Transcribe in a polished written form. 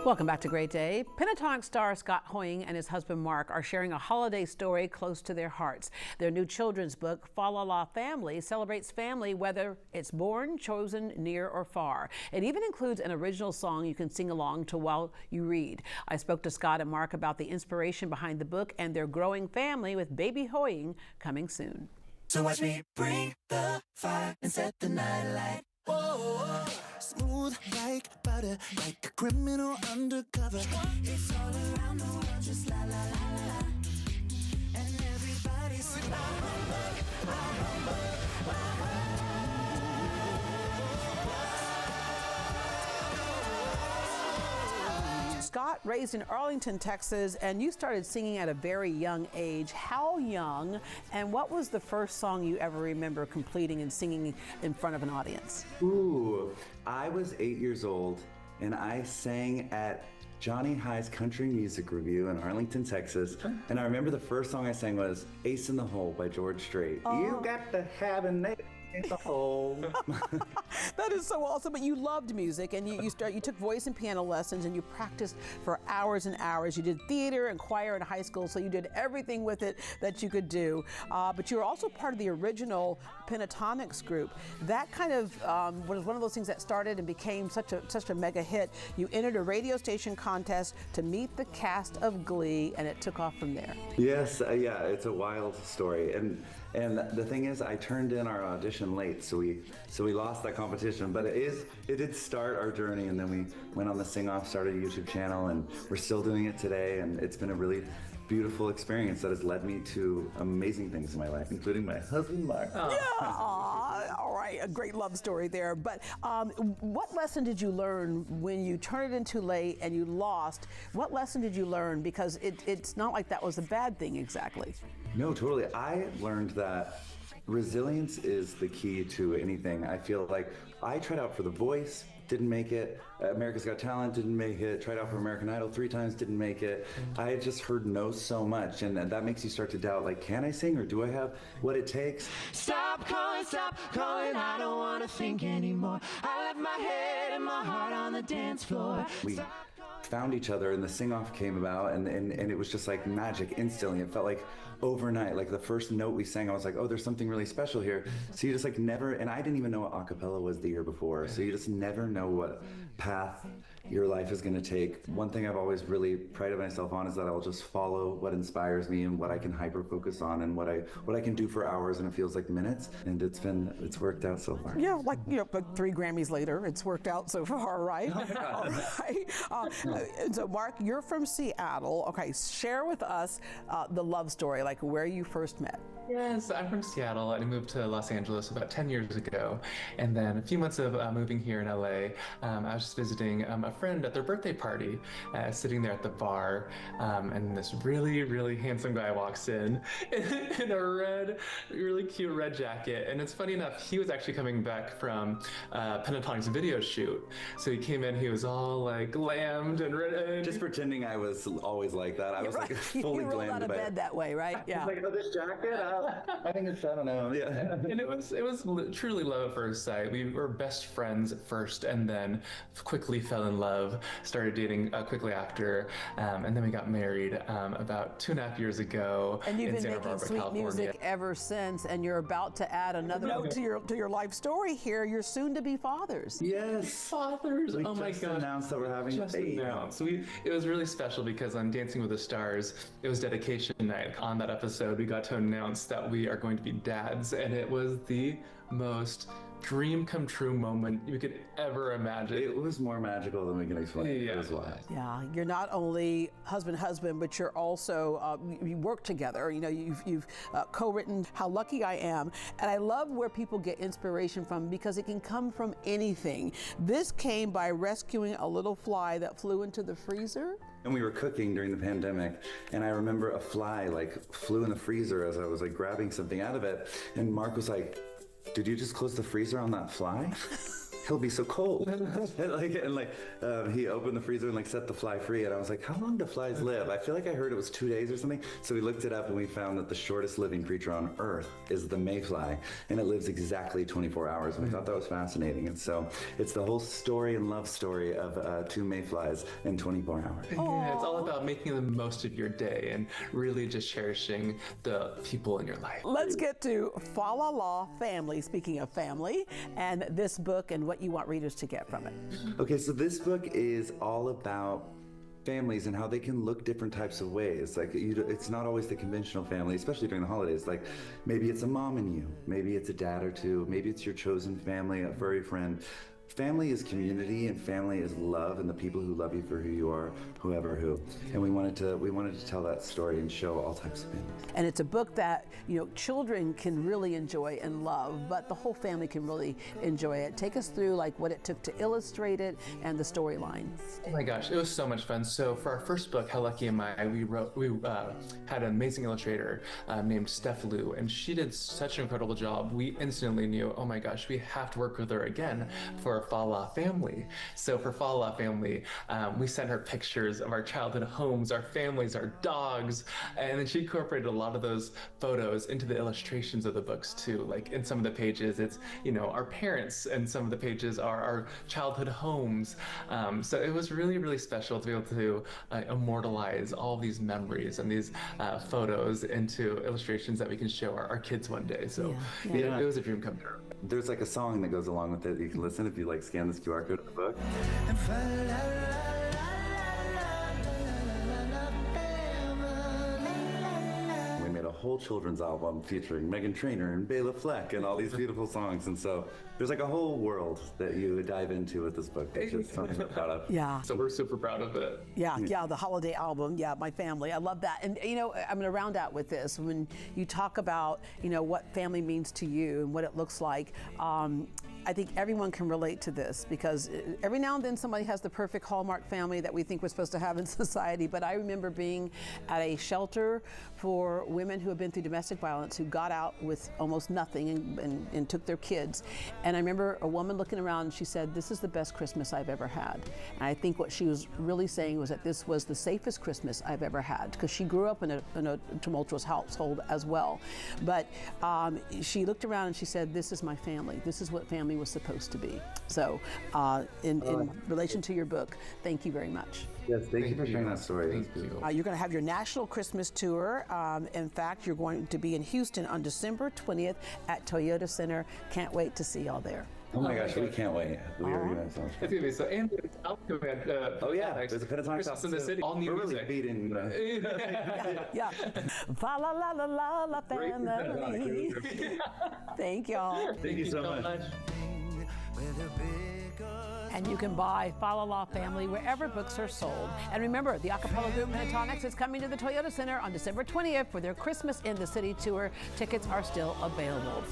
Welcome back to Great Day. Pentatonic star Scott Hoying and his husband Mark are sharing a holiday story close to their hearts. Their new children's book, Fa La La Family, celebrates family whether it's born, chosen, near, or far. It even includes an original song you can sing along to while you read. I spoke to Scott and Mark about the inspiration behind the book and their growing family, with baby Hoying coming soon. So watch me bring the fire and set the night light. Whoa, smooth like butter, like a criminal undercover. It's all around the world, just la la la la la. And everybody's Scott, raised in Arlington, Texas, and you started singing at a very young age. How young, and what was the first song you ever remember completing and singing in front of an audience? Ooh, I was 8 years old, and I sang at Johnny High's Country Music Review in Arlington, Texas. And I remember the first song I sang was Ace in the Hole by George Strait. Oh. You got to have an ace in the hole. That is so awesome. But you loved music, and you took voice and piano lessons, and you practiced for hours and hours. You did theater and choir in high school, so you did everything with it that you could do. But you were also part of the original Pentatonics group. That kind of was one of those things that started and became such a mega hit. You entered a radio station contest to meet the cast of Glee, and it took off from there. Yes, yeah, it's a wild story. And the thing is, I turned in our audition late, so we lost that competition. But it did start our journey, and then we went on the Sing Off, started a YouTube channel, and we're still doing it today. And it's been a really beautiful experience that has led me to amazing things in my life, including my husband, Mark. Yeah, all right, a great love story there. But what lesson did you learn when you turned it in too late and you lost? What lesson did you learn? Because it's not like that was a bad thing exactly. No, totally. I learned that resilience is the key to anything. I feel like I tried out for The Voice, didn't make it. America's Got Talent, didn't make it. Tried out for American Idol 3 times, didn't make it. I had just heard no so much, and that makes you start to doubt, like, can I sing, or do I have what it takes? stop calling, I don't wanna think anymore. I left my head and my heart on the dance floor. We found each other, and the Sing Off came about, and it was just like magic instantly. It felt like overnight. Like the first note we sang, I was like, oh, there's something really special here. So you just like never, and I didn't even know what a cappella was the year before. So you just never know what path your life is going to take. One thing I've always really prided myself on is that I'll just follow what inspires me and what I can hyper focus on, and what I can do for hours, and it feels like minutes. And it's worked out so far. Yeah, like, but 3 Grammys later, it's worked out so far, right? All right. So Mark, you're from Seattle. Okay, share with us the love story, like where you first met. Yes, I'm from Seattle. I moved to Los Angeles about 10 years ago. And then a few months of moving here in LA, I was just visiting a friend at their birthday party, sitting there at the bar. And this really, really handsome guy walks in a really cute red jacket. And it's funny enough, he was actually coming back from Pentatonic's video shoot. So he came in, he was all like glammed and ready. Just pretending I was always like that. I was like fully you rolled glammed out of bed that way, right? Yeah. Like, oh, this jacket? I think it's, I don't know. Yeah. And it was truly love at first sight. We were best friends at first, and then quickly fell in love, started dating quickly after, and then we got married about 2.5 years ago. And you've in been Santa making Barbara, sweet California. music ever since, and you're about to add another note to your life story here. You're soon to be fathers. Yes. Fathers. We Oh my just gosh. announced that we're having a Just baby. announced. It was really special because on Dancing with the Stars, it was dedication night. On that episode, we got to announce that we are going to be dads, and it was the most dream come true moment you could ever imagine. It was more magical than we can explain. Yeah. It was wild. Yeah, you're not only husband, but you're also, you work together. You know, you've co-written How Lucky I Am. And I love where people get inspiration from, because it can come from anything. This came by rescuing a little fly that flew into the freezer. And we were cooking during the pandemic, and I remember a fly like flew in the freezer as I was like grabbing something out of it. And Mark was like, did you just close the freezer on that fly? he'll be so cold. He opened the freezer and like set the fly free, and I was like, how long do flies live? I feel like I heard it was 2 days or something. So we looked it up and we found that the shortest living creature on Earth is the mayfly, and it lives exactly 24 hours. And we thought that was fascinating. And so it's the whole story and love story of two mayflies in 24 hours. Yeah, it's all about making the most of your day and really just cherishing the people in your life. Let's get to Fa La La Family, speaking of family, and this book and what you want readers to get from it. Okay, so this book is all about families and how they can look different types of ways. Like, it's not always the conventional family, especially during the holidays. Like, maybe it's a mom and you, maybe it's a dad or two, maybe it's your chosen family, a furry friend. Family is community, and family is love, and the people who love you for who you are, whoever who. And we wanted to tell that story and show all types of families. And it's a book that, you know, children can really enjoy and love, but the whole family can really enjoy it. Take us through like what it took to illustrate it and the storyline. Oh my gosh, it was so much fun. So for our first book, How Lucky Am I, we had an amazing illustrator named Steph Liu, and she did such an incredible job. We instantly knew, oh my gosh, we have to work with her again for Fa La Family. So for Fa La Family, we sent her pictures of our childhood homes, our families, our dogs, and then she incorporated a lot of those photos into the illustrations of the books too. Like in some of the pages, it's, you know, our parents, and some of the pages are our childhood homes. So it was really, really special to be able to immortalize all these memories and these photos into illustrations that we can show our kids one day. So Yeah. it was a dream come true. There's like a song that goes along with it. You can listen if you like scan this QR code of the book. And fa la la la family. We made a whole children's album featuring Meghan Trainor and Bela Fleck and all these beautiful songs. And so there's like a whole world that you dive into with this book, which is something we're proud of. Yeah. So we're super proud of it. Yeah, the holiday album. Yeah, my family. I love that. And, you know, I'm going to round out with this. When you talk about, you know, what family means to you and what it looks like, I think everyone can relate to this, because every now and then somebody has the perfect Hallmark family that we think we're supposed to have in society. But I remember being at a shelter for women who have been through domestic violence, who got out with almost nothing and took their kids. And I remember a woman looking around and she said, "This is the best Christmas I've ever had." And I think what she was really saying was that this was the safest Christmas I've ever had, because she grew up in a tumultuous household as well. But she looked around and she said, "This is my family. This is what family was supposed to be." So in relation to your book, thank you very much. Yes, thank you for sharing that story. Thank you. You're going to have your national Christmas tour. In fact, you're going to be in Houston on December 20th at Toyota Center. Can't wait to see y'all there. Oh my gosh, we can't wait. We are going to have so much fun. It's gonna be so. And there's album command. Oh yeah, there's a Pentatonic Christmas in the city. All new We're really music. beating. Yeah. Fa la la la la la family. Thank y'all. Thank you so much. With a big And you can buy Fa La La Family wherever books are sold. And remember, the acapella group Pentatonics is coming to the Toyota Center on December 20th for their Christmas in the City tour. Tickets are still available.